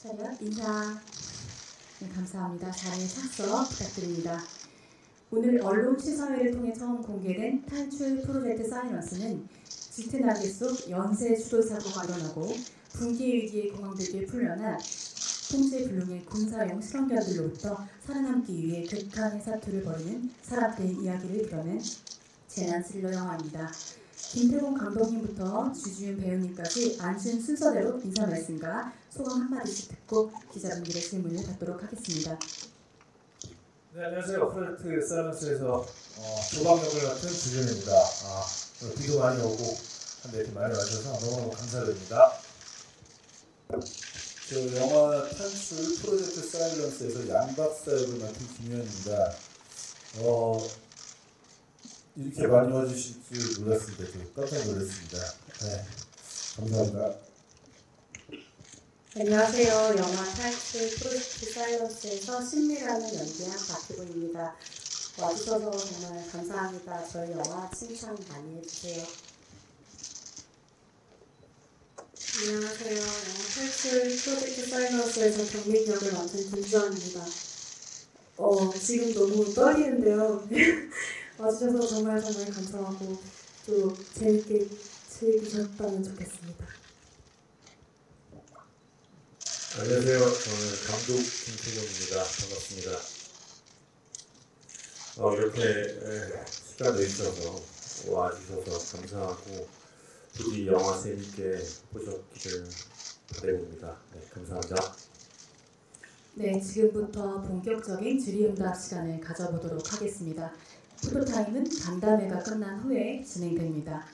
차렷 인사. 네, 감사합니다. 자리에 착석 부탁드립니다. 오늘 언론 시사회를 통해 처음 공개된 탈출 프로젝트 사이런스는 짙은 안개 속 연쇄 추돌 사고가 일어나고 붕괴 위기에 공황되게 풀려난 통제불능의 군사용 실험견들로부터 살아남기 위해 극한의 사투를 벌이는 사람들의 이야기를 드러낸 재난 스릴러 영화입니다. 김태곤 감독님부터 주지훈 배우님까지 앉은 순서대로 인사 말씀과 소감 한마디씩 듣고 기자분들의 질문을 받도록 하겠습니다. 네, 안녕하세요. 프로젝트 사이런스에서 조방 역을 맡은 주지훈입니다. 비도 많이 오고 한데 이렇게 많이 와주셔서 너무너무 감사드립니다. 저 영화 탈출 프로젝트 사이런스에서 양박사 역을 맡은 김현입니다. 이렇게 많이 와주실 줄 몰랐습니다. 깜짝 놀랐습니다. 네, 감사합니다. 안녕하세요. 영화 탈출 프로젝트 사이런스에서 신미라는 연기한 박희보입니다. 와주셔서 정말 감사합니다. 저희 영화 칭찬 많이 해주세요. 안녕하세요. 영화 탈출 프로젝트 사이런스에서 경민 역을 맡은 김주환입니다. 지금 너무 떨리는데요. 와주셔서 정말 감사하고 또 재밌게 즐기셨다면 좋겠습니다. 안녕하세요. 저는 감독 김태곤입니다. 반갑습니다. 이렇게 시간 내주셔서 와주셔서 감사하고 부디 영화 재밌게 보셨기를 바라봅니다. 네, 감사합니다. 네, 지금부터 본격적인 질의응답 시간을 가져보도록 하겠습니다. 포토타임은 간담회가 끝난 후에 진행됩니다.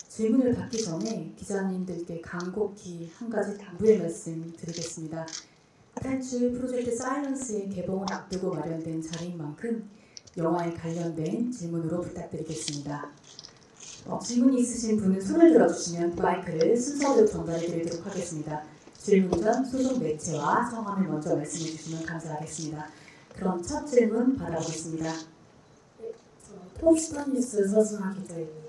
질문을 받기 전에 기자님들께 간곡히 한 가지 당부의 말씀 드리겠습니다. 탈출 프로젝트 사이런스의 개봉을 앞두고 마련된 자리인 만큼 영화에 관련된 질문으로 부탁드리겠습니다. 질문이 있으신 분은 손을 들어주시면 마이크를 순서대로 전달해 드리도록 하겠습니다. 질문 전 소속 매체와 성함을 먼저 말씀해 주시면 감사하겠습니다. 그럼 첫 질문 받아보겠습니다. 톱스타뉴스 서승아 기자입니다.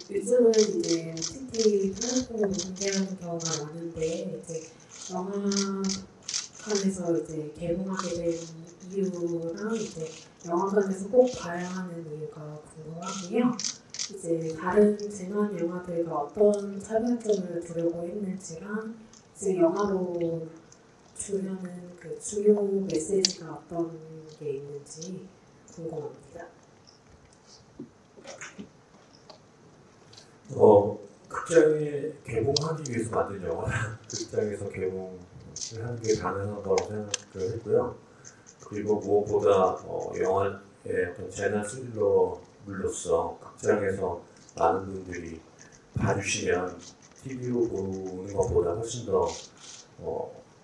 요즘은 이제 OTT 플랫폼으로 공개하는 경우가 많은데 영화관에서 개봉하게 된 이유랑 영화관에서 꼭 봐야 하는 이유가 궁금하고요. 다른 재난 영화들과 어떤 차별점을 두려고 했는지랑 영화로 주려는 그 중요 메시지가 어떤 게 있는지 궁금합니다. 극장에 개봉하기 위해서 만든 영화라 극장에서 개봉을 하는 게 가능한 거라고 생각을 했고요. 그리고 무엇보다 영화의 어떤 재난 스릴러물로서 극장에서 많은 분들이 봐주시면 TV로 보는 것보다 훨씬 더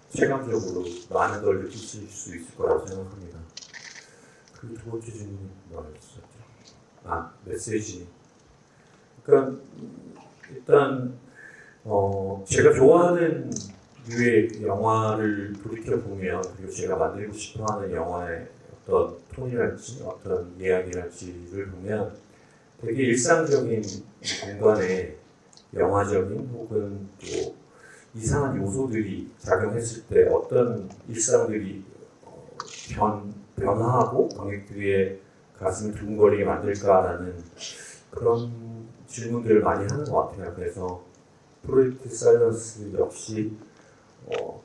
체감적으로 많은 걸 느끼실 수 있을 거라고 생각합니다. 그리고 두 번째 질문이 뭐였었죠? 메시지. 그러니까 일단 제가 좋아하는 류의 영화를 돌이켜 보면 그리고 제가 만들고 싶어하는 영화의 어떤 톤이랄지 어떤 이야기랄지를 보면 되게 일상적인 공간에 영화적인 혹은 또 이상한 요소들이 작용했을 때 어떤 일상들이 변화하고 관객들의 가슴을 두근거리게 만들까라는 그런 질문들을 많이 하는 것 같아요. 그래서 프로젝트 사이런스 역시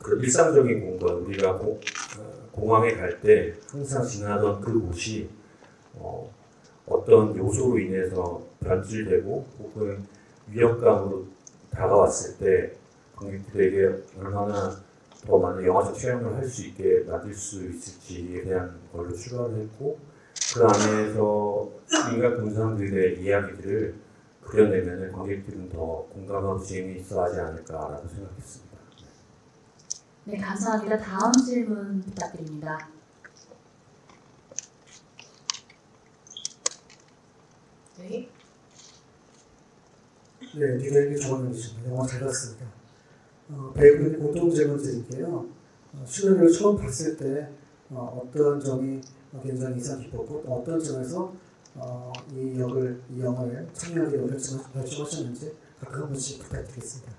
그 일상적인 공간, 우리가 공항에 갈 때 항상 지나던 그 곳이 어떤 요소로 인해서 변질되고 혹은 위협감으로 다가왔을 때 관객들에게 얼마나 더 많은 영화적 체험을 할 수 있게 만들 수 있을지에 대한 걸로 출발을 했고 그 안에서 인간 군상들의 이야기들을 그려내면 관객들은 더 공감하고 재미있어 하지 않을까라고 생각했습니다. 네, 감사합니다. 다음 질문 부탁드립니다. 네. 네, 미래에게 좋은 뉴스입니다. 영화 잘 봤습니다. 배우의 공통 질문 드릴게요. 슈레를 처음 봤을 때 어떤 점이 굉장히 인상 깊었고 어떤 점에서 이 영화를 참여하게 결정하셨는지 각각 한 번씩 부탁드리겠습니다.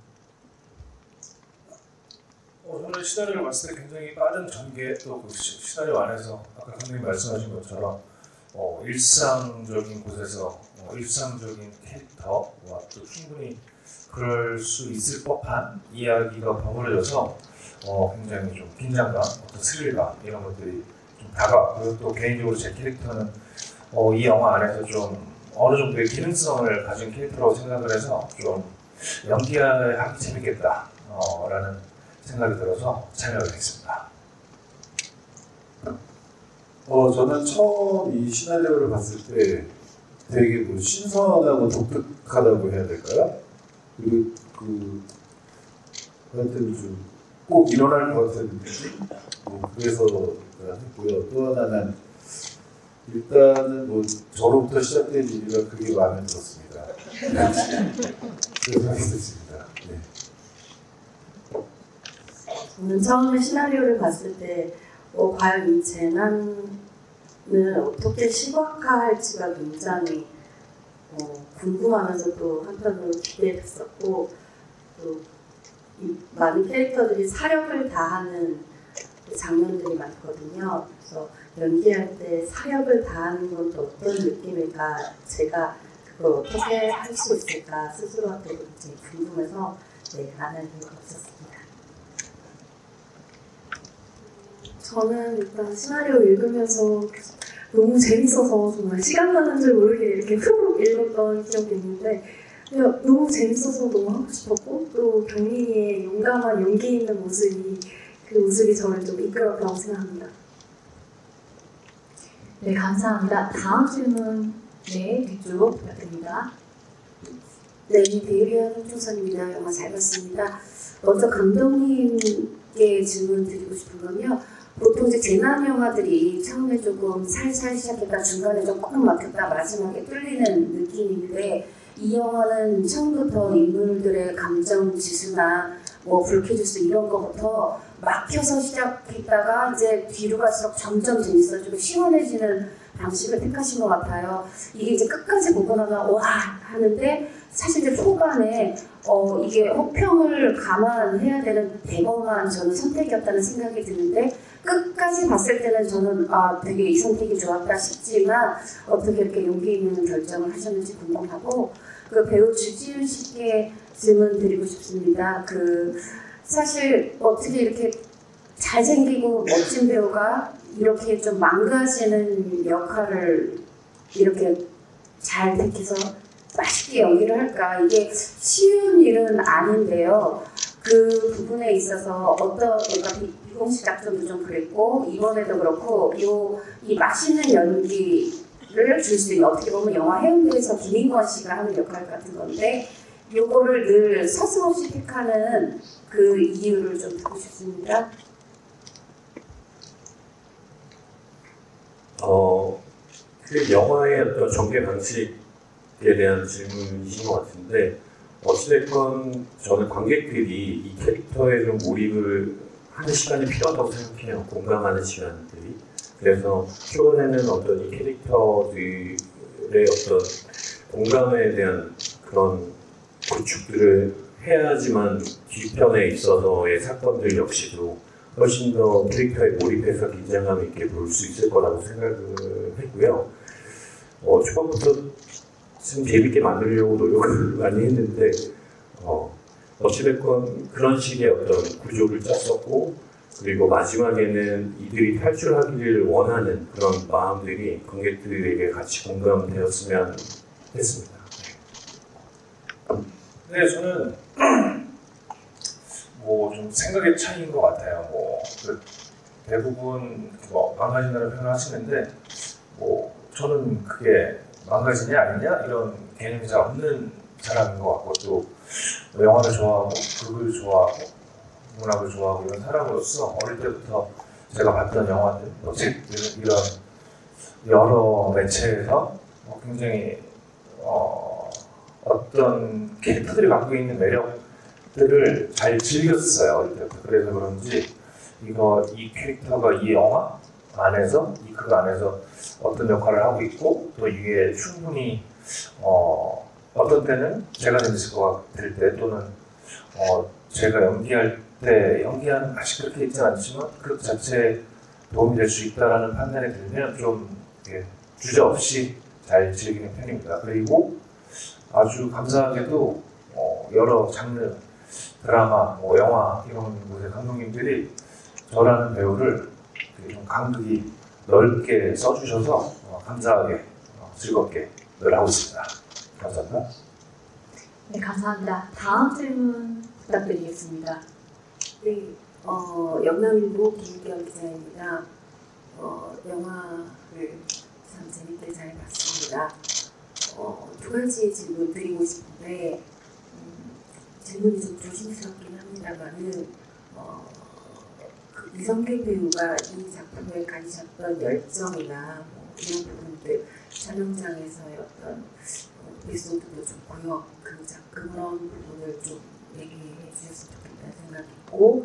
저는 시나리오를 봤을 때 굉장히 빠른 전개 또 그 시나리오 안에서 아까 감독님 말씀하신 것처럼 일상적인 곳에서 일상적인 캐릭터와 또 충분히 그럴 수 있을 법한 이야기가 버무려져서 굉장히 좀 긴장감, 어떤 스릴감 이런 것들이 좀 다가왔고요. 또 개인적으로 제 캐릭터는 이 영화 안에서 좀 어느 정도의 기능성을 가진 캐릭터라고 생각을 해서 좀 연기하기 재밌겠다 라는 생각이 들어서 참여를 했습니다. 저는 처음 이 시나리오를 봤을 때 되게 뭐 신선하고 독특하다고 해야 될까요? 그리고 하여튼 좀 꼭 일어날 것 같은 느낌? 그래서 했고요. 또 하나는 일단은 뭐 저로부터 시작된 일이라 그게 마음에 들었습니다. 그래서 하겠습니다. 네. 저는 처음에 시나리오를 봤을 때 과연 이 재난을 어떻게 시각화할지가 굉장히 궁금하면서도 한편으로 기대했었고 또 이 많은 캐릭터들이 사력을 다하는 장면들이 많거든요. 그래서 연기할 때 사력을 다하는 건 또 어떤 느낌일까 제가 그걸 어떻게 할 수 있을까 스스로한테 굉장히 궁금해서 안 할 이유가 없었습니다. 저는 일단 시나리오 읽으면서 너무 재밌어서 정말 시간 가는 줄 모르게 이렇게 훅 읽었던 기억이 있는데 그냥 너무 재밌어서 너무 하고 싶었고 또 경민이의 용감한 용기 있는 모습이 그 모습이 저를 좀 이끌었다고 생각합니다. 네, 감사합니다. 다음 질문 뒤쪽 부탁드립니다. 네, 배우리언 홍종선입니다. 영화 잘 봤습니다. 먼저 감독님께 질문 드리고 싶은 건요. 보통 이제 재난 영화들이 처음에 조금 살살 시작했다 중간에 조금 막혔다 마지막에 뚫리는 느낌인데 이 영화는 처음부터 인물들의 감정 지수나 뭐 불쾌지수 이런 거부터 막혀서 시작했다가 이제 뒤로 갈수록 점점 재밌어지고 시원해지는 방식을 택하신 것 같아요. 이게 이제 끝까지 보고 나면 와 하는데 사실 이제 초반에 이게 혹평을 감안해야 되는 대범한 저는 선택이었다는 생각이 드는데 끝까지 봤을 때는 저는 되게 이 선택이 좋았다 싶지만 어떻게 이렇게 용기 있는 결정을 하셨는지 궁금하고 그 배우 주지훈 씨께 질문 드리고 싶습니다. 사실 어떻게 이렇게 잘생기고 멋진 배우가 이렇게 좀 망가지는 역할을 이렇게 잘 택해서 맛있게 연기를 할까 이게 쉬운 일은 아닌데요. 그 부분에 있어서 그러니까 비공식 작전도 좀 그랬고 이번에도 그렇고 이 맛있는 연기를 줄 수 있는 어떻게 보면 영화 해운대에서 김인권 씨가 하는 역할 같은 건데 요거를 늘 서슴없이 택하는 그 이유를 좀 듣고 싶습니다. 그 영화의 어떤 전개 방식에 대한 질문이신 것 같은데 어찌됐건 저는 관객들이 이 캐릭터에 좀 몰입을 하는 시간이 필요하다고 생각해요. 공감하는 시간들이. 그래서 초반에는 어떤 이 캐릭터들의 어떤 공감에 대한 그런 구축들을 해야지만 뒤편에 있어서의 사건들 역시도 훨씬 더 캐릭터에 몰입해서 긴장감 있게 볼 수 있을 거라고 생각을 했고요. 초반부터 좀 재밌게 만들려고 노력을 많이 했는데 어찌됐건 그런 식의 어떤 구조를 짰었고 그리고 마지막에는 이들이 탈출하기를 원하는 그런 마음들이 관객들에게 같이 공감되었으면 했습니다. 네, 저는 뭐 좀 생각의 차이인 것 같아요. 대부분 망가진다는 표현을 하시는데 저는 그게 망가지냐 아니냐 이런 개념이 잘 없는 사람인 것 같고 또 영화를 좋아하고 극을 좋아하고 문학을 좋아하고 이런 사람으로서 어릴 때부터 제가 봤던 영화들, 책들 이런 여러 매체에서 굉장히 어떤 캐릭터들이 갖고 있는 매력들을 잘 즐겼어요. 어릴 때부터. 그래서 그런지 이 캐릭터가 이 영화 안에서 이 극 안에서 어떤 역할을 하고 있고 또 이게 충분히 어떤 때는 제가 재밌을 것 같을 때 또는 제가 연기할 때 연기하는 맛이 그렇게 있지 않지만 그 자체에 도움이 될 수 있다는 판단이 들면 좀 주저없이 잘 즐기는 편입니다. 그리고 아주 감사하게도 여러 장르, 드라마, 영화 이런 곳의 감독님들이 저라는 배우를 좀 간극이 넓게 써주셔서 감사하게 즐겁게 늘 하고 있습니다. 감사합니다. 네, 감사합니다. 다음 질문 부탁드리겠습니다. 네, 영남일보 김기현 기자입니다. 영화를 참 재밌게 잘 봤습니다. 두 가지 질문 드리고 싶은데 질문이 좀 조심스럽긴 합니다만은 그 이성균 배우가 이 작품에 가지셨던 열정이나 이런 부분들 촬영장에서의 어떤 에피소드도 좋고요. 그런 부분을 좀 얘기해 주셨으면 좋겠다는 생각이 있고,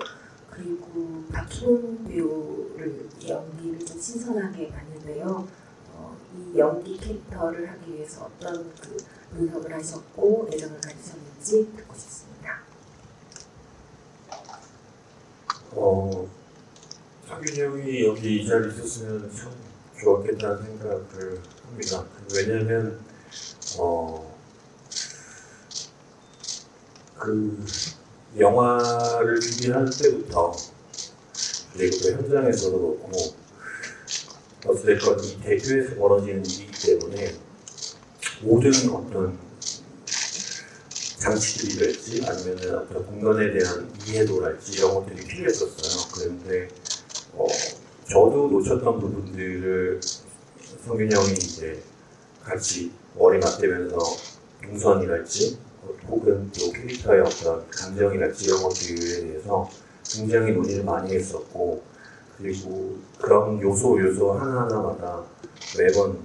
그리고 박희본 배우를 연기를 좀 신선하게 봤는데요. 이 연기 캐릭터를 하기 위해서 어떤 그 분석을 하셨고 애정을 가지셨는지 듣고 싶습니다. 상균이 형이 여기 이 자리에 있었으면 참 좋았겠다는 생각을 합니다. 왜냐면 그 영화를 준비할 때부터 그리고 또 현장에서도 그렇고 어찌됐건 이 대표에서 벌어지는 일이기 때문에 모든 어떤 장치들이랄지 아니면 어떤 공간에 대한 이해도랄지 이런 것들이 필요했었어요. 그런데 저도 놓쳤던 부분들을 성균이 형이 이제 같이 머리 맞대면서 동선이랄지 혹은 또 캐릭터의 어떤 감정이랄지 이런 것들에 대해서 굉장히 논의를 많이 했었고, 그리고 그런 요소 하나하나마다 매번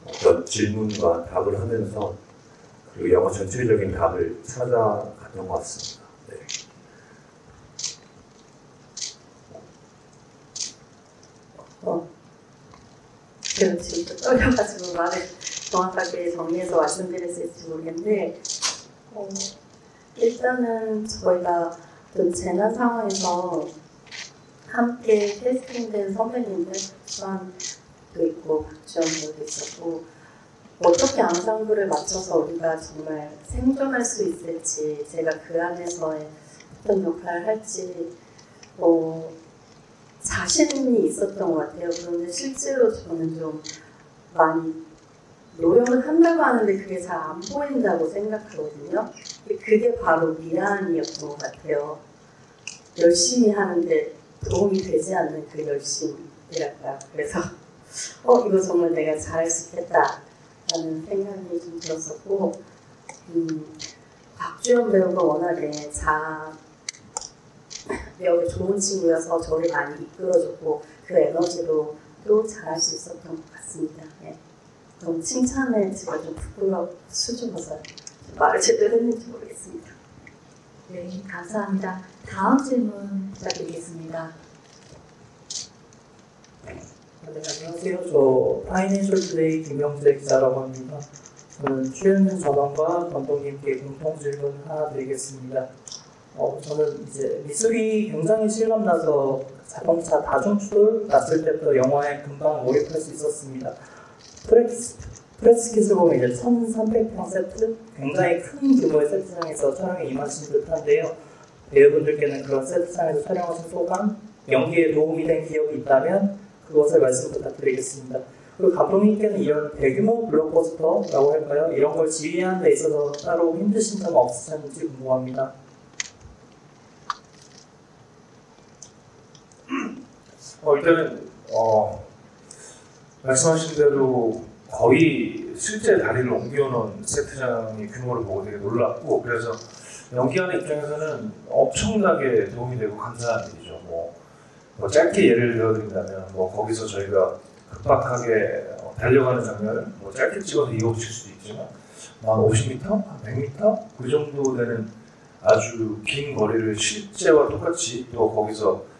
어떤 질문과 답을 하면서 그 영화 전체적인 답을 찾아갔던 것 같습니다. 네. 제가 지금 또 떨려가지고 말을 정확하게 정리해서 말씀드릴 수 있을지 모르겠는데, 일단은 저희가 어떤 재난 상황에서 함께 캐스팅된 선배님들, 수환도 있고 박주연 배우도 있었고, 어떻게 앙상블을 맞춰서 우리가 정말 생존할 수 있을지, 제가 그 안에서의 어떤 역할을 할지 자신이 있었던 것 같아요. 그런데 실제로 저는 좀 많이 노력을 한다고 하는데 그게 잘 안 보인다고 생각하거든요. 그게 바로 미안이었던 것 같아요. 열심히 하는데 도움이 되지 않는 그 열심이랄까. 그래서 이거 정말 내가 잘할 수 있겠다 라는 생각이 좀 들었었고, 박주연 배우가 워낙에 매우 좋은 친구여서 저를 많이 이끌어줬고 그 에너지로 또 잘할 수 있었던 것 같습니다. 네. 너무 칭찬에 제가 좀 수줍어서 말을 제대로 했는지 모르겠습니다. 네, 감사합니다. 다음 질문 부탁드리겠습니다. 네, 안녕하세요. 저 파이낸셜 투데이 김영재 기자라고 합니다. 저는 최현준 전원과 감독님께 공통 질문 하나 드리겠습니다. 저는 이제 미술이 굉장히 실감나서 자동차 다중추돌 났을 때부터 영화에 금방 몰입할 수 있었습니다. 프레스킷을 보면 이제 1300평 세트, 굉장히 큰 규모의 세트장에서 촬영에 임하신 듯한데요. 배우분들께는 그런 세트장에서 촬영하신 소감, 연기에 도움이 된 기억이 있다면 그것을 말씀 부탁드리겠습니다. 그리고 감독님께는 이런 대규모 블록버스터라고 할까요? 이런 걸 지휘하는 데 있어서 따로 힘드신 점 없으셨는지 궁금합니다. 일단은 말씀하신 대로 거의 실제 다리를 옮겨놓은 세트장의 규모를 보고 되게 놀랐고, 그래서 연기하는 입장에서는 엄청나게 도움이 되고 감사한 일이죠. 뭐 짧게 예를 들어드린다면 거기서 저희가 급박하게 달려가는 장면을 짧게 찍어서 이어붙일 수도 있지만 한 50m, 한 100m 그 정도 되는 아주 긴 거리를 실제와 똑같이 또 거기서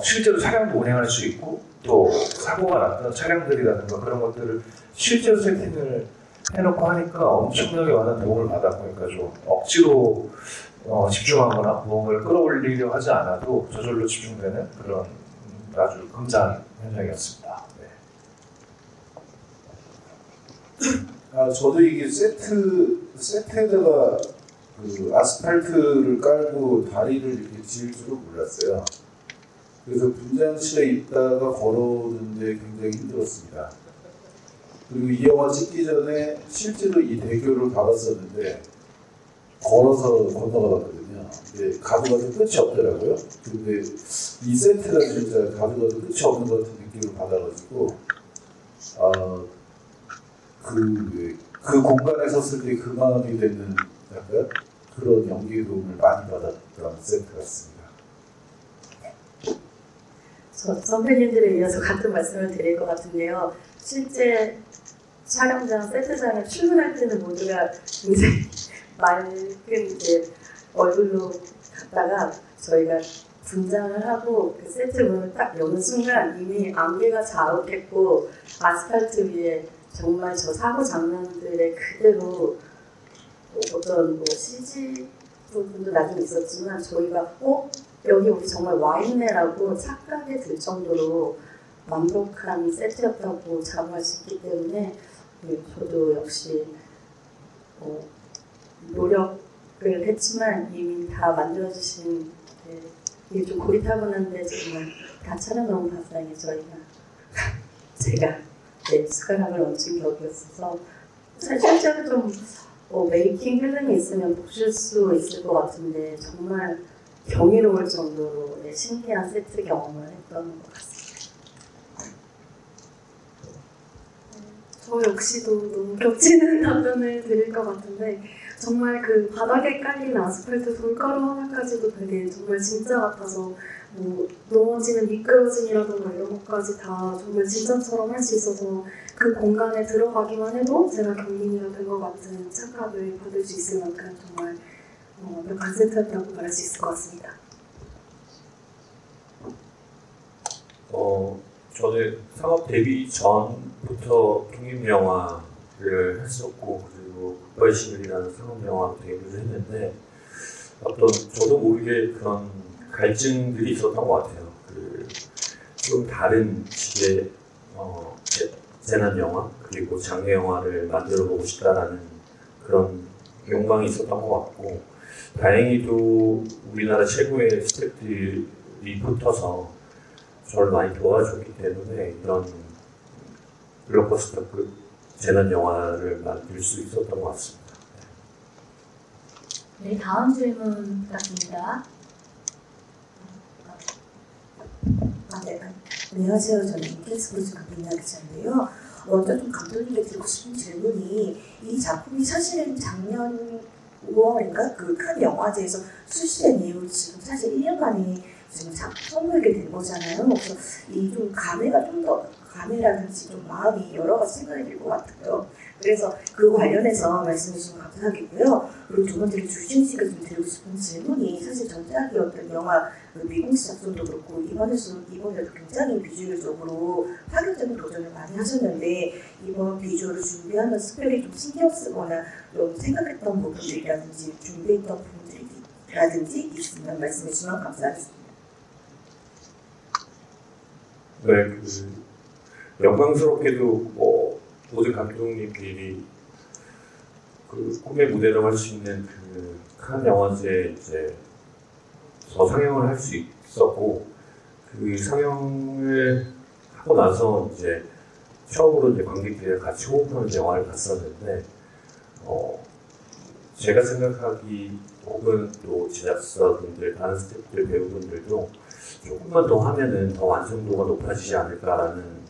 실제로 차량도 운행할 수 있고, 또 사고가 났던 차량들이라든가 그런 것들을 실제로 세팅을 해놓고 하니까 엄청나게 많은 도움을 받았고, 그러니까 좀 억지로 집중하거나 무언가를 끌어올리려 하지 않아도 저절로 집중되는 그런 아주 긍장 현장이었습니다. 네. 저도 이게 세트에다가 그 아스팔트를 깔고 다리를 이렇게 지을 줄은 몰랐어요. 그래서 분장실에 있다가 걸어오는데 굉장히 힘들었습니다. 그리고 이 영화 찍기 전에 실제로 이 대교를 가봤었는데 걸어서 건너가봤거든요. 근데 가도 끝이 없더라고요. 근데 이 세트가 진짜 가도 끝이 없는 것 같은 느낌을 받아가지고 그 공간에 섰을 때 그 마음이 되는 약간 그런 연기의 도움을 많이 받았던 세트 같습니다. 저 선배님들에 이어서 같은 말씀을 드릴 것 같은데요. 실제 촬영장, 세트장에 출근할 때는 모두가 굉장히 맑은 이제 얼굴로 갔다가 저희가 분장을 하고 그 세트 문을 딱 여는 순간 이미 안개가 자욱했고 아스팔트 위에 정말 저 사고 장면들의 그대로 어떤 뭐 CG 부분도 나중에 있었지만 저희가 여기 우리 정말 와 있네라고 착각이 들 정도로 완벽한 세트였다고 자부할 수 있기 때문에 저도 역시 노력을 했지만 이미 다 만들어주신 이게 좀 고리타분한데 정말 다 촬영 너무 감사하게 저희가 제가 숟가락을 얹은 격이었어서 사실 실제로 좀 메이킹 필름이 있으면 보실 수 있을 것 같은데 정말 경이로울 정도로 신기한 세트 경험을 했던 것 같습니다. 저 역시도 너무 겹치는 답변을 드릴 것 같은데 정말 그 바닥에 깔린 아스팔트 돌가루 하나까지도 되게 정말 진짜 같아서 뭐 넘어지는 미끄러짐이라던가 이런 것까지 다 정말 진짜처럼 할 수 있어서 그 공간에 들어가기만 해도 제가 경민이가 된 것 같은 착각을 받을 수 있을 만큼 정말 완벽한 세트였다고 말할 수 있을 것 같습니다. 저는 상업 데뷔 전부터 독립영화를 했었고 그리고 굿바이싱글이라는 상업영화로 데뷔를 했는데 저도 모르게 그런 갈증들이 있었던 것 같아요. 좀 다른 식의 재난 영화 그리고 장르 영화를 만들어 보고 싶다라는 그런 욕망이 있었던 것 같고 다행히도 우리나라 최고의 스태프들이 붙어서 저를 많이 도와줬기 때문에 이런 블록버스터급 재난 영화를 만들 수 있었던 것 같습니다. 네, 다음 질문 부탁드립니다. 네. 안녕하세요. 저는 KBS 강빈나 기자인데요. 먼저 좀 감독님께 드리고 싶은 질문이 이 작품이 사실은 작년 5월인가 그 칸 영화제에서 출시된 이후 지금 사실 1년 만에 지금 선보이게 된 거잖아요. 그래서 이 좀 감회가 좀 더 감회라든지 좀 마음이 여러 가지 생각이 들 것 같아요. 그래서 그 관련해서 말씀해 주시면 감사하겠고요. 그리고 두 번째로 주신 씨가 좀 드리고 싶은 질문이 사실 전작이었던 영화 미공시 작전도 그렇고 이번에도 굉장히 비주얼적으로 파격적인 도전을 많이 하셨는데 이번 비주얼을 준비하면서 특별히 좀 신경 쓰거나 좀 생각했던 부분들이라든지 준비했던 부분들이라든지 있으면 말씀해 주시면 감사하겠습니다. 네, 영광스럽게도 모든 감독님들이 꿈의 무대로 할 수 있는 칸 영화제에 이제 상영을 할 수 있었고 그 상영을 하고 나서 이제 처음으로 이제 관객들이랑 같이 호흡하는 영화를 봤었는데 제가 생각하기 혹은 또 제작사분들, 다른 스태프들, 배우분들도 조금만 더 하면은 더 완성도가 높아지지 않을까라는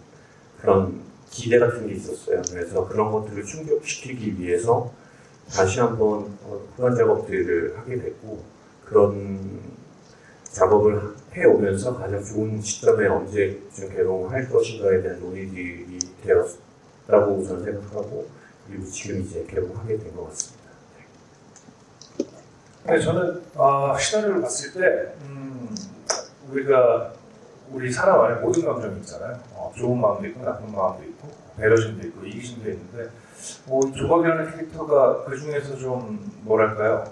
그런 기대 같은 게 있었어요. 그래서 그런 것들을 충족시키기 위해서 다시 한번 후반 작업들을 하게 됐고 그런 작업을 해오면서 가장 좋은 시점에 언제쯤 개봉할 것인가에 대한 논의들이 되었다고 저는 생각하고 그리고 지금 이제 개봉하게 된 것 같습니다. 네, 저는 시나리오를 봤을 때 우리 사람 안에 모든 감정이 있잖아요. 좋은 마음도 있고 나쁜 마음도 있고 배려심도 있고 이기심도 있는데 조각이라는 캐릭터가 그 중에서 좀 뭐랄까요?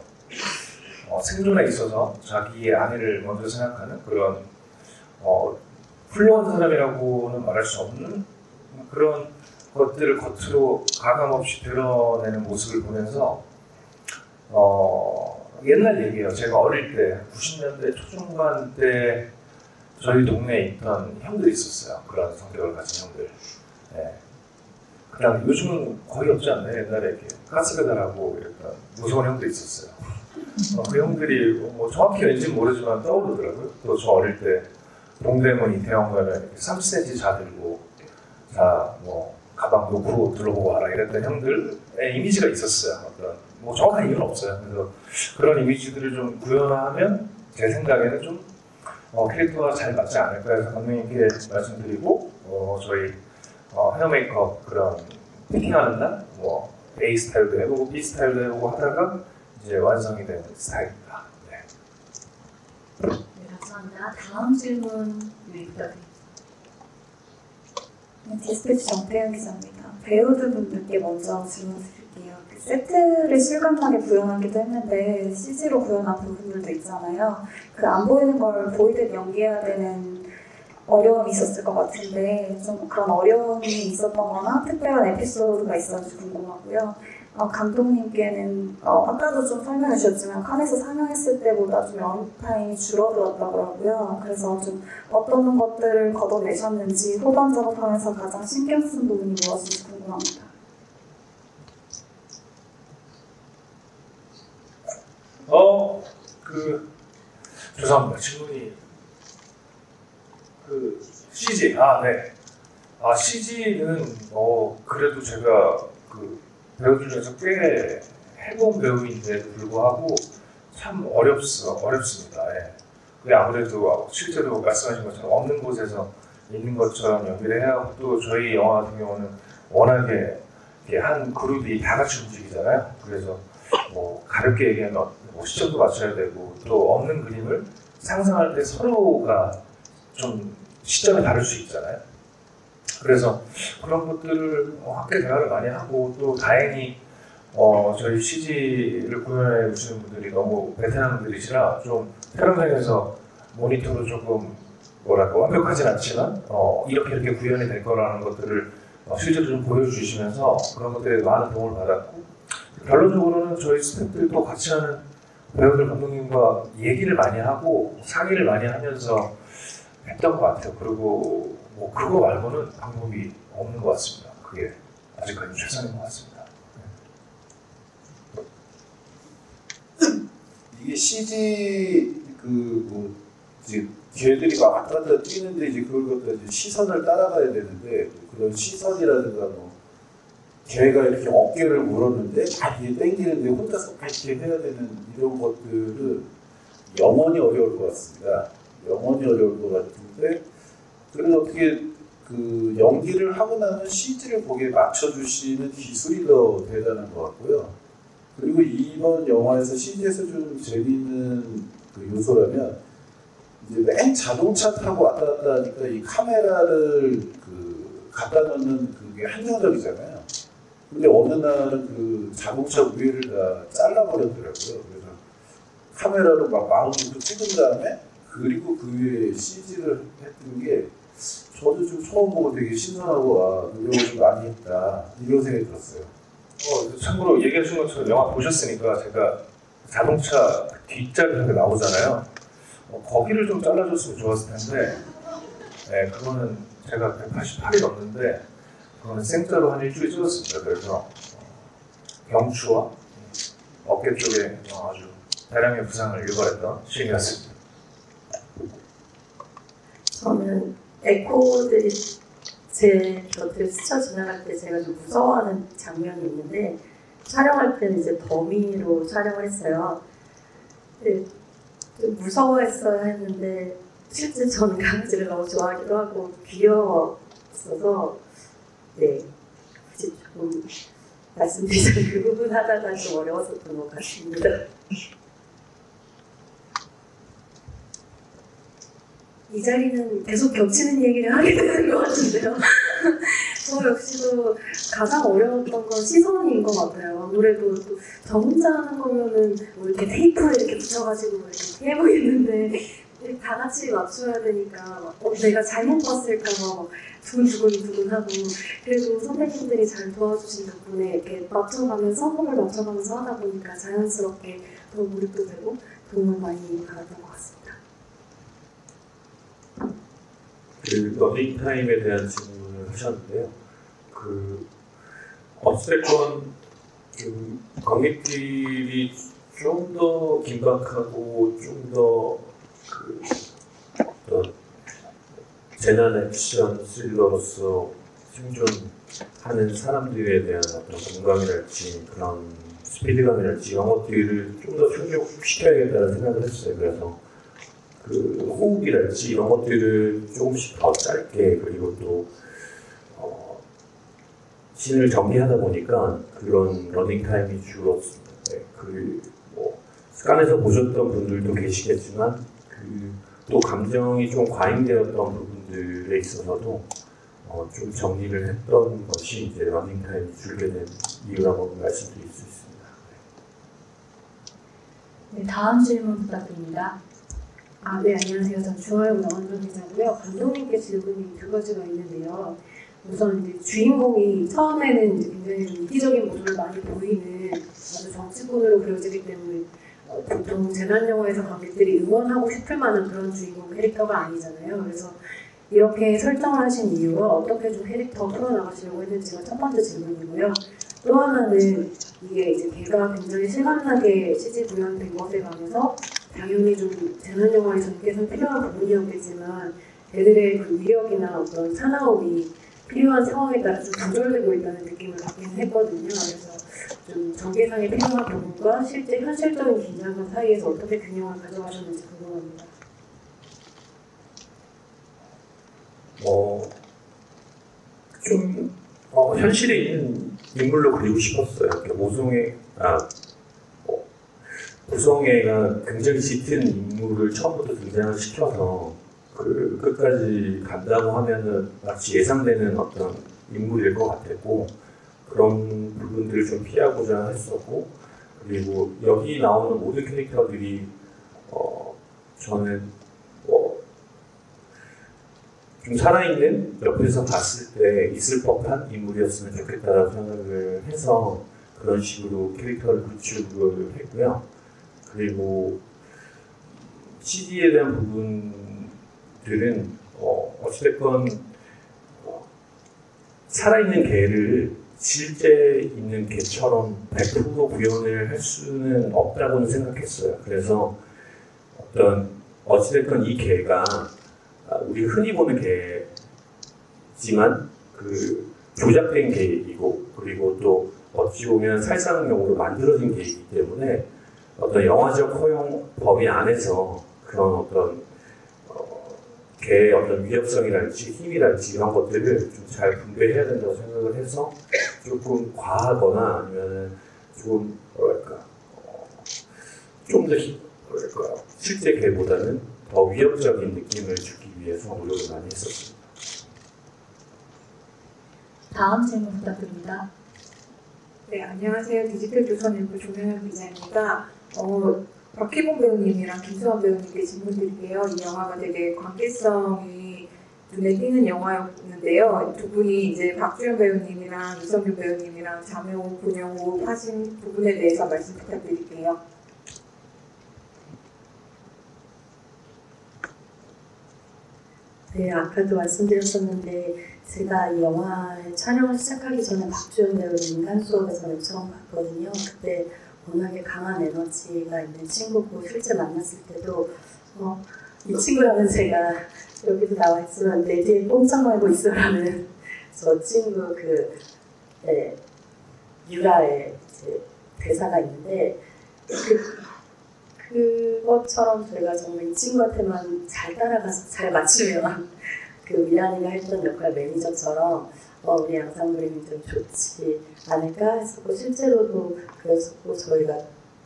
생존에 있어서 자기의 안위를 먼저 생각하는 그런 훌륭한 사람이라고는 말할 수 없는 그런 것들을 겉으로 가감없이 드러내는 모습을 보면서 옛날 얘기예요. 제가 어릴 때 90년대 초중반 때 저희 동네에 있던 형들이 있었어요. 그런 성격을 가진 형들. 네. 그다음 요즘은 거의 없지 않나요? 옛날에 이렇게 가스배달하고 이랬던 무서운 형들이 있었어요. 그 형들이 뭐 정확히 왠지 모르지만 떠오르더라고요. 또 저 어릴 때 동대문 이태원 가면 3cm 자들고 뭐 가방 놓고 둘러보고 와라 이랬던 형들의 이미지가 있었어요. 어떤 뭐 정확한 이유는 없어요. 그래서 그런 이미지들을 좀 구현하면 제 생각에는 좀 캐릭터가 잘 맞지 않을까 해서 감독님께 말씀드리고 저희 헤어 메이크업 그런 피팅하는 날 뭐 A 스타일도 해보고 B 스타일도 해보고 하다가 이제 완성이 된 스타일입니다. 네. 네, 감사합니다. 다음 질문 부탁드립니다. 디스패치 정태현 기자입니다. 배우분들께 먼저 질문 드릴게요. 그 세트를 실감나게 구현하기도 했는데 CG로 구현한 부분들도 있잖아요. 그 안 보이는 걸 보이듯 연기해야 되는 어려움이 있었을 것 같은데 좀 그런 어려움이 있었던 거나 특별한 에피소드가 있었는지 궁금하고요. 감독님께는 아까도 좀 설명해 주셨지만 칸에서 상영했을 때보다 좀 런타임이 줄어들었다고 하고요. 그래서 좀 어떤 것들을 걷어내셨는지 후반 작업하면서 가장 신경 쓴 부분이 무엇인지 궁금합니다. 죄송합니다. 질문이 CG 네. CG는 그래도 제가 배우 중에서 꽤 해본 배우인데도 불구하고 참 어렵습니다. 예. 그게 아무래도 실제로 말씀하신 것처럼 없는 곳에서 있는 것처럼 연기를 해야 하고 또 저희 영화 같은 경우는 워낙에 한 그룹이 다 같이 움직이잖아요. 그래서 뭐 가볍게 얘기하면 시점도 맞춰야 되고 또 없는 그림을 상상할 때 서로가 좀 시점이 다를 수 있잖아요. 그래서 그런 것들을 함께 대화를 많이 하고 또 다행히 저희 CG를 구현해 주시는 분들이 너무 베테랑 분들이시라 좀 촬영장에서 모니터로 조금 완벽하진 않지만 이렇게 구현이 될 거라는 것들을 실제로 좀 보여주시면서 그런 것들에 많은 도움을 받았고 결론적으로는 저희 스태프들도 같이 하는 배우들 감독님과 얘기를 많이 하고 상의를 많이 하면서 했던 것 같아요. 그리고 뭐 그거 말고는 방법이 없는 것 같습니다. 그게 아직까지 최선인 것 같습니다. 이게 CG 이제 걔들이 막 왔다 갔다 뛰는데 이제 그걸 갖다 이제 시선을 따라가야 되는데 그런 시선이라든가 뭐 걔가 이렇게 어깨를 물었는데 이게 땡기는데 혼자서 그렇게 해야 되는 이런 것들은 영원히 어려울 것 같습니다. 영원히 어려울 것 같은데 그래서 어떻게 연기를 하고 나면 CG를 거기에 맞춰주시는 기술이 더 대단한 것 같고요. 그리고 이번 영화에서 CG에서 좀 재미있는 요소라면 이제 맨 자동차 타고 왔다 갔다 하니까 이 카메라를 갖다 놓는 그게 한정적이잖아요. 근데 어느 날은 자동차 위를 다 잘라버렸더라고요. 그래서 카메라로 막 마음으로 찍은 다음에 그리고 그 위에 CG를 했던 게 저도 좀 처음 보고 되게 신선하고 노력을 좀 많이 했다 이런 생각이 들었어요. 참고로 얘기해 주신 것처럼 영화 보셨으니까 제가 자동차 뒷자리에 나오잖아요. 거기를 좀 잘라줬으면 좋았을 텐데 네, 그거는 제가 188이 넘는데 그거는 생짜로 한 일주일 찍었습니다. 그래서 경추와 어깨 쪽에 아주 대량의 부상을 유발했던 시행이었습니다. 저는 에코들이 제 곁을 스쳐 지나갈 때 제가 좀 무서워하는 장면이 있는데 촬영할 때는 이제 더미로 촬영을 했어요. 좀 무서워했어야 했는데 실제 저는 강아지를 너무 좋아하기도 하고 귀여웠어서 네 굳이 조금 말씀드리자면 그 부분 하다가 좀 어려웠었던 것 같습니다. 이 자리는 계속 겹치는 얘기를 하게 되는 것 같은데요. 저 역시도 가장 어려웠던 건 시선인 것 같아요. 아무래도 또 저 혼자 하는 거면은 뭐 이렇게 테이프에 이렇게 붙여가지고 이렇게 해보이는데 다 같이 맞춰야 되니까 막, 내가 잘못 봤을까봐 막 두근두근하고 그래도 선배님들이 잘 도와주신 덕분에 이렇게 맞춰가면서 호흡을 맞춰가면서 하다 보니까 자연스럽게 더 몰입도 되고 도움을 많이 받았던 것 같습니다. 그 러닝 타임에 대한 질문을 하셨는데요. 어쨌건 그 관객들이 좀 더 긴박하고 좀 더 어떤 재난 액션 스릴러로서 생존하는 사람들에 대한 어떤 공감이랄지 그런 스피드감이랄지 이런 것들을 좀 더 충족시켜야겠다는 생각을 했어요. 그래서 그 호흡이랄지 이런 것들을 조금씩 더 짧게 그리고 또 씬을 전개하다 보니까 그런 러닝 타임이 줄었습니다. 네, 습관에서 보셨던 분들도 계시겠지만 또 감정이 좀 과잉되었던 부분들에 있어서도 좀 정리를 했던 것이 이제 러닝 타임이 줄게 된 이유라고 말씀드릴 수 있습니다. 네, 다음 질문 부탁드립니다. 네, 안녕하세요. 전 중화여고 나원준 기자고요. 감독님께 질문이 두 가지가 있는데요. 우선 이제 주인공이 처음에는 이제 굉장히 좀 이기적인 모습을 많이 보이는 아주 정치꾼으로 그려지기 때문에 보통 재난 영화에서 관객들이 응원하고 싶을 만한 그런 주인공 캐릭터가 아니잖아요. 그래서 이렇게 설정을 하신 이유와 어떻게 좀 캐릭터 풀어나가시려고 했는지가 첫 번째 질문이고요. 또 하나는 이게 이제 걔가 굉장히 실감나게 CG 구현된 것에 관해서 당연히 좀 재난 영화의 전개에서 필요한 부분이었겠지만 걔들의 그 위력이나 어떤 사나움이 필요한 상황에 따라 좀 조절되고 있다는 느낌을 받긴 했거든요. 그래서 좀 전개상에 필요한 부분과 실제 현실적인 긴장감 사이에서 어떻게 균형을 가져가셨는지 궁금합니다. 좀 현실에 있는 인물로 그리고 싶었어요. 구성애가 굉장히 짙은 인물을 처음부터 등장을 시켜서 끝까지 간다고 하면은 마치 예상되는 어떤 인물일 것 같았고 그런 부분들을 좀 피하고자 했었고 그리고 여기 나오는 모든 캐릭터들이 저는 좀 살아있는 옆에서 봤을 때 있을 법한 인물이었으면 좋겠다라고 생각을 해서 그런 식으로 캐릭터를 구축을 했고요. 그리고 CG에 대한 부분들은 어찌됐건 살아있는 개를 실제 있는 개처럼 100% 구현을 할 수는 없다고는 생각했어요. 그래서 어찌됐건 이 개가 우리 흔히 보는 개지만 조작된 개이고 그리고 또 어찌 보면 살상용으로 만들어진 개이기 때문에 어떤 영화적 허용 범위 안에서 그런 어떤 개의 어떤 위협성이랄지 힘이랄지 이런 것들을 좀 잘 분배해야 된다고 생각을 해서 조금 과하거나 아니면은 좀 좀 더 실제 개보다는 더 위협적인 느낌을 주기 위해서 노력을 많이 했었습니다. 다음 질문 부탁드립니다. 네, 안녕하세요. 디지털 조선일보 조명현 기자입니다. 박희봉 배우님이랑 김수환 배우님께 질문 드릴게요. 이 영화가 되게 관계성이 눈에 띄는 영화였는데요. 두 분이 이제 박주현 배우님이랑 이성균 배우님이랑 자매호흡, 분영호흡 하신 부분에 대해서 말씀 부탁드릴게요. 네, 아까도 말씀드렸었는데 제가 이 영화의 촬영을 시작하기 전에 박주현 배우님 인간 수업에서 처음 봤거든요. 그때 워낙에 강한 에너지가 있는 친구고 실제 만났을 때도 이 친구라면 제가 여기도 나와 있지만 내 뒤에 꼼짝 말고 있어라는 저 친구 유라의 대사가 있는데 그것처럼 제가 정말 이 친구한테만 잘 따라가서 잘 맞추면 미란이가 했던 역할 매니저처럼 우리 양상그림이 좀 좋지 않을까 했었고 실제로도 그랬었고 저희가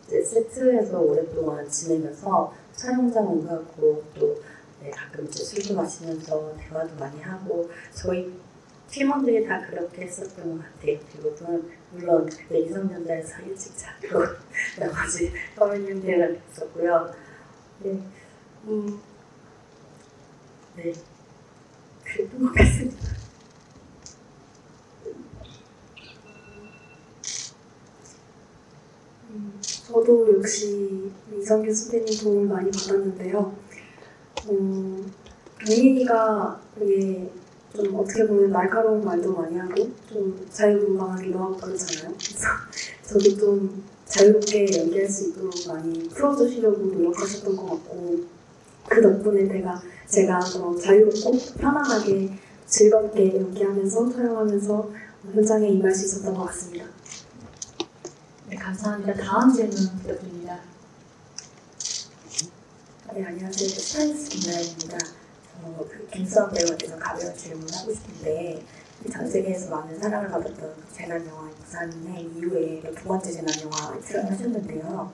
이제 세트에서 오랫동안 지내면서 촬영장 오가고 또 가끔 이제 술도 마시면서 대화도 많이 하고 저희 팀원들이 다 그렇게 했었던 것 같아요. 대부분 물론 그때 이성년자에서 일찍 자고 나머지 서울연대가 됐었고요. 네, 네, 그랬던 것 같습니다. 저도 역시 이성규 선배님 도움을 많이 받았는데요. 경민이가 되게 좀 어떻게 보면 날카로운 말도 많이 하고 좀 자유분방하기도 하고 그렇잖아요. 그래서 저도 좀 자유롭게 연기할 수 있도록 많이 풀어주시려고 노력하셨던 것 같고 그 덕분에 제가 더 자유롭고 편안하게 즐겁게 연기하면서 촬영하면서 현장에 임할 수 있었던 것 같습니다. 네, 감사합니다. 다음 질문 부탁드립니다. 네, 안녕하세요. 스타일리스트 김나연입니다. 김수환 배우에 대해서 가벼운 질문을 하고 싶은데 전 세계에서 많은 사랑을 받았던 재난 영화 부산행 이후에 두 번째 재난 영화 출연하셨는데요.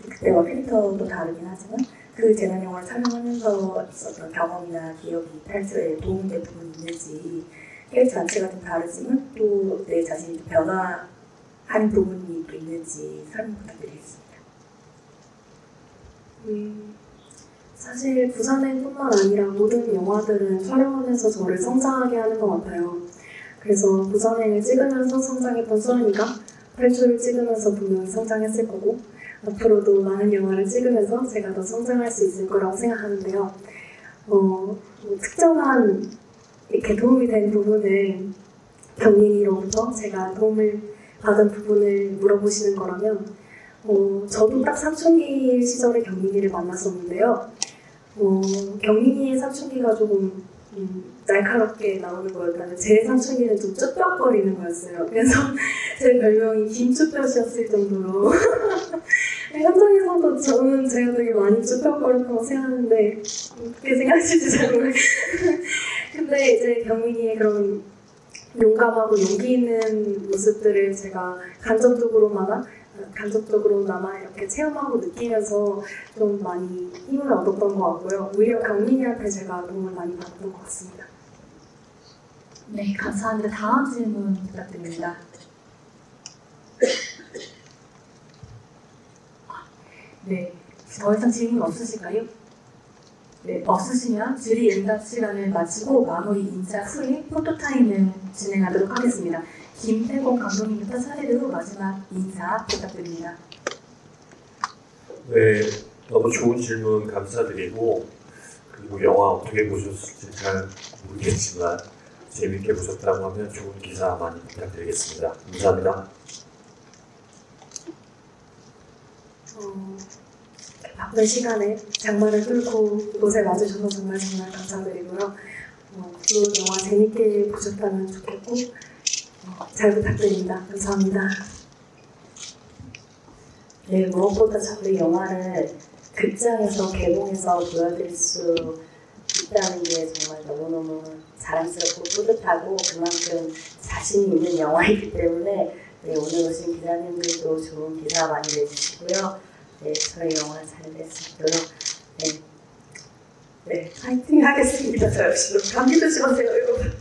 그때와 필터도 다르긴 하지만 그 재난 영화를 촬영하면서 있었던 경험이나 기억이 탈출에 도움이 된 부분이 있는지 캐릭터 자체가 좀 다르지만 또 내 자신이 좀 변화한 부분이 또 있는지 설명 부탁드리겠습니다. 사실 부산행뿐만 아니라 모든 영화들은 촬영하면서 저를 성장하게 하는 것 같아요. 그래서 부산행을 찍으면서 성장했던 수환이가 탈출을 찍으면서 분명히 성장했을 거고 앞으로도 많은 영화를 찍으면서 제가 더 성장할 수 있을 거라고 생각하는데요. 특정한 이렇게 도움이 된 부분을 경민이로부터 제가 도움을 받은 부분을 물어보시는 거라면 저도 딱 사춘기 시절에 경민이를 만났었는데요. 경민이의 사춘기가 조금 날카롭게 나오는 거였다면 제 사춘기는 좀 쭈뼛거리는 거였어요. 그래서 제 별명이 김쭈뼛이었을 정도로 현장에서도 저는 제가 되게 많이 쭈뼛거렸다고 생각하는데 어떻게 생각하실지 잘 모르겠어요. 근데 이제 경민이의 그런 용감하고 용기 있는 모습들을 제가 간접적으로나마 이렇게 체험하고 느끼면서 좀 많이 힘을 얻었던 것 같고요. 오히려 경민이한테 제가 도움을 많이 받았던 것 같습니다. 네, 감사합니다. 다음 질문 부탁드립니다. 네, 더 이상 질문 없으실까요? 네, 없으시면 주리 응답 시간을 마치고 마무리 인사 후에 포토타임을 진행하도록 하겠습니다. 김태공 감독님부터 차례로 마지막 인사 부탁드립니다. 네, 너무 좋은 질문 감사드리고 그리고 영화 어떻게 보셨을지 잘 모르겠지만 재밌게 보셨다고 하면 좋은 기사 많이 부탁드리겠습니다. 감사합니다. 바쁜 시간에 장마를 뚫고 이곳에 와주셔서 정말 감사드리고요. 그 영화 재밌게 보셨다면 좋겠고 잘 부탁드립니다. 감사합니다. 네, 무엇보다 저희 영화를 극장에서 개봉해서 보여드릴 수 있다는 게 정말 너무너무 자랑스럽고 뿌듯하고 그만큼 자신이 있는 영화이기 때문에 네, 오늘 오신 기자님들도 좋은 기사 많이 내주시고요. 네, 저희 영화 잘 될 수 있도록 네, 파이팅 하겠습니다. 저 역시도 감기 조심하세요, 여러분.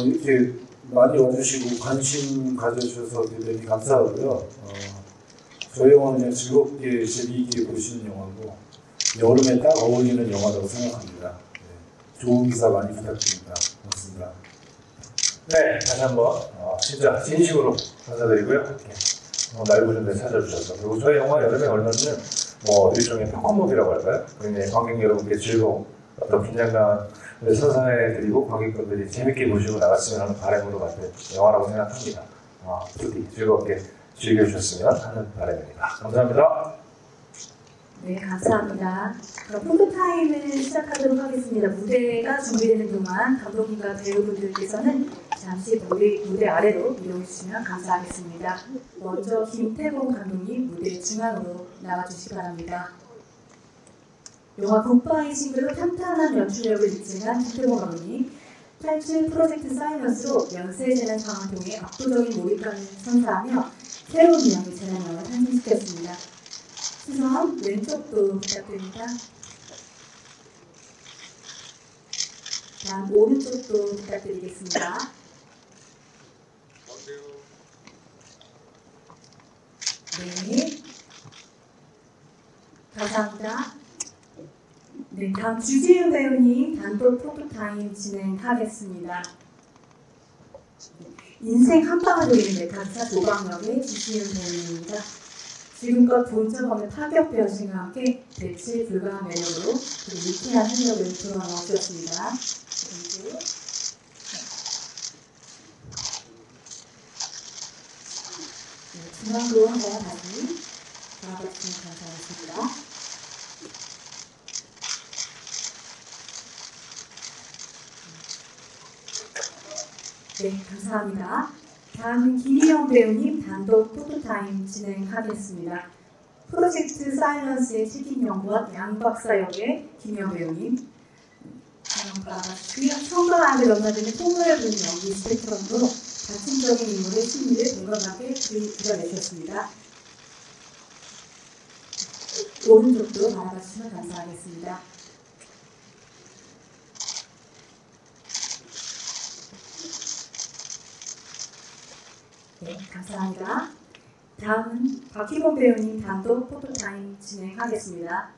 이렇게 많이 와주시고 관심 가져주셔서 대단히 감사하고요. 저희 영화는 그냥 즐겁게 재미있게 보시는 영화고 여름에 딱 어울리는 영화라고 생각합니다. 네, 좋은 기사 많이 부탁드립니다. 고맙습니다. 네, 다시 한번 진짜 진심으로 감사드리고요. 날 부른 데 찾아주셔서 그리고 저희 영화 여름에 얼마는 일종의 팝콘목이라고 할까요? 굉장히 관객 여러분께 즐거운 어떤 긴장감을 선사해드리고 관객분들이 재밌게 보시고 나갔으면 하는 바람으로 만든 영화라고 생각합니다. 부디 즐겁게 즐겨주셨으면 하는 바람입니다. 감사합니다. 네, 감사합니다. 그럼 포토타임을 시작하도록 하겠습니다. 무대가 준비되는 동안 감독님과 배우분들께서는 잠시 무대 아래로 이동해 주시면 감사하겠습니다. 먼저 김태공 감독님 무대 중앙으로 나와주시기 바랍니다. 영화 굿바이 싱글로 탄탄한 연출력을 입증한 김태공 감독님, 탈출 프로젝트 사이먼스로 연쇄 재난 상황 통해 압도적인 몰입감을 선사하며 새로운 유형의 재난 영화를 탄생시켰습니다. 수상 왼쪽도 부탁드립니다. 다음 오른쪽도 부탁드리겠습니다. 네. 감사합니다. 네, 다음 주지훈 배우님 단독 포토타임 진행하겠습니다. 인생 한 방울 돌리는 메타기사 조광역의 주지훈 배우님입니다. 지금껏 본 적 없는 파격 변신과 함께 대체 불가한 매력으로 그리고 유쾌한 능력을 드러넣어 주셨습니다. 중앙도 한번 다시 바라봐주시면 감사하겠습니다. 네, 감사합니다. 다음은 김희영 배우님 단독 포토타임 진행하겠습니다. 프로젝트 사이런스의 책임연구원 양 박사 역의 김희영 배우님, 성과학을 넘나드는 폭로를 부는 연기 스펙트럼으로 다층적인 인물의 심리를 공감하게 그려내셨습니다. 오른쪽도 바라봐주시면 감사하겠습니다. 네, 감사합니다. 다음은 박희범 배우님 단독 포토타임 진행하겠습니다.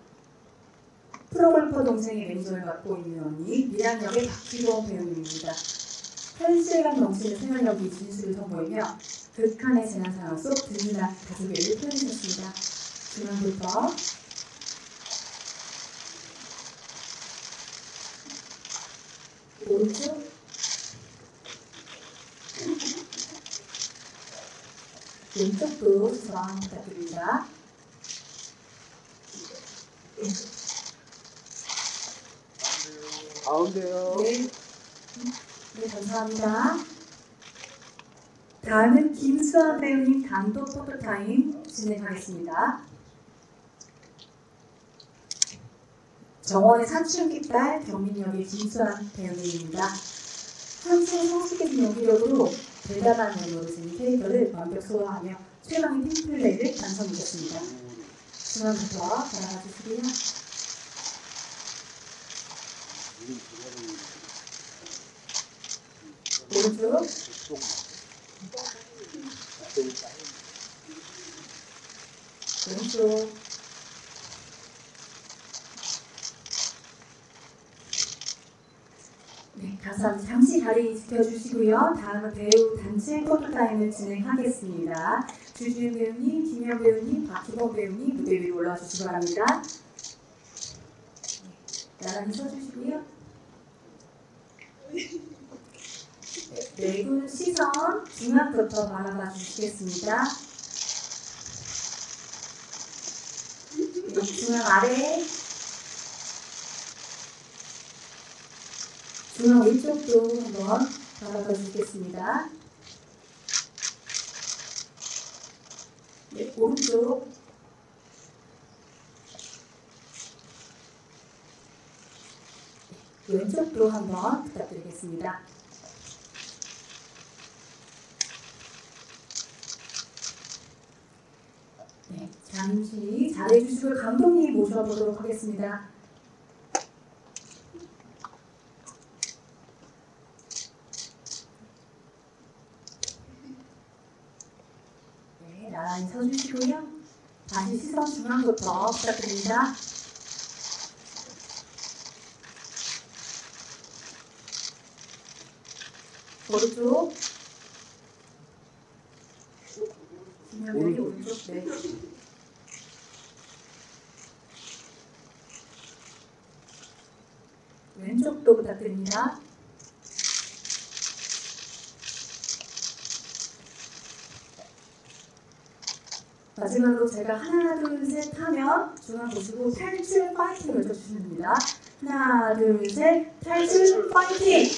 프로골퍼 동생의 매니저를 맡고 있는 언니 미란역의 박희범 배우님입니다. 현실감 넘치는 생활력이 진술을 선보이며 극한의 재난 상황 속 든든한 가족애를 표현하셨습니다. 중앙부터 오른쪽 왼쪽도 수상 부탁드립니다. 가운데요. 네. 네, 감사합니다. 다음은 김수환 배우님 단독 포토타임 진행하겠습니다. 정원의 사춘기 딸 경민역의 김수환 배우님입니다. 한층 성숙해진 연기력으로 대단한 면모로 지닌 캐릭터를 완벽 소화하며 최강의 팀플레이를 완성했습니다. 중앙부터 바라봐 주시고요. 오른쪽 왼쪽 네, 감사합니다. 잠시 자리 지켜주시고요. 다음은 배우 단체 포토타임을 진행하겠습니다. 주지훈 배우님, 김영 배우님, 박희범 배우님 무대 위로 올라와 주시기 바랍니다. 네, 나란히 서주시고요. 네 분 시선 중앙부터 바라봐 주시겠습니다. 네, 중앙 아래 중앙 왼쪽도 한번 바라봐 주시겠습니다. 네, 오른쪽 왼쪽도 한번 부탁드리겠습니다. 네, 잠시 잘해주시고 감독님 모셔보도록 하겠습니다. 네, 나란히 서주시고요. 다시 시선 중앙부터 부탁드립니다. 오른쪽 김현명이 오른쪽 네. 왼쪽도 부탁드립니다. 마지막으로 제가 하나 둘 셋 하면 중앙 보시고 탈출 파이팅 외쳐주시면 됩니다. 하나 둘 셋 탈출 파이팅!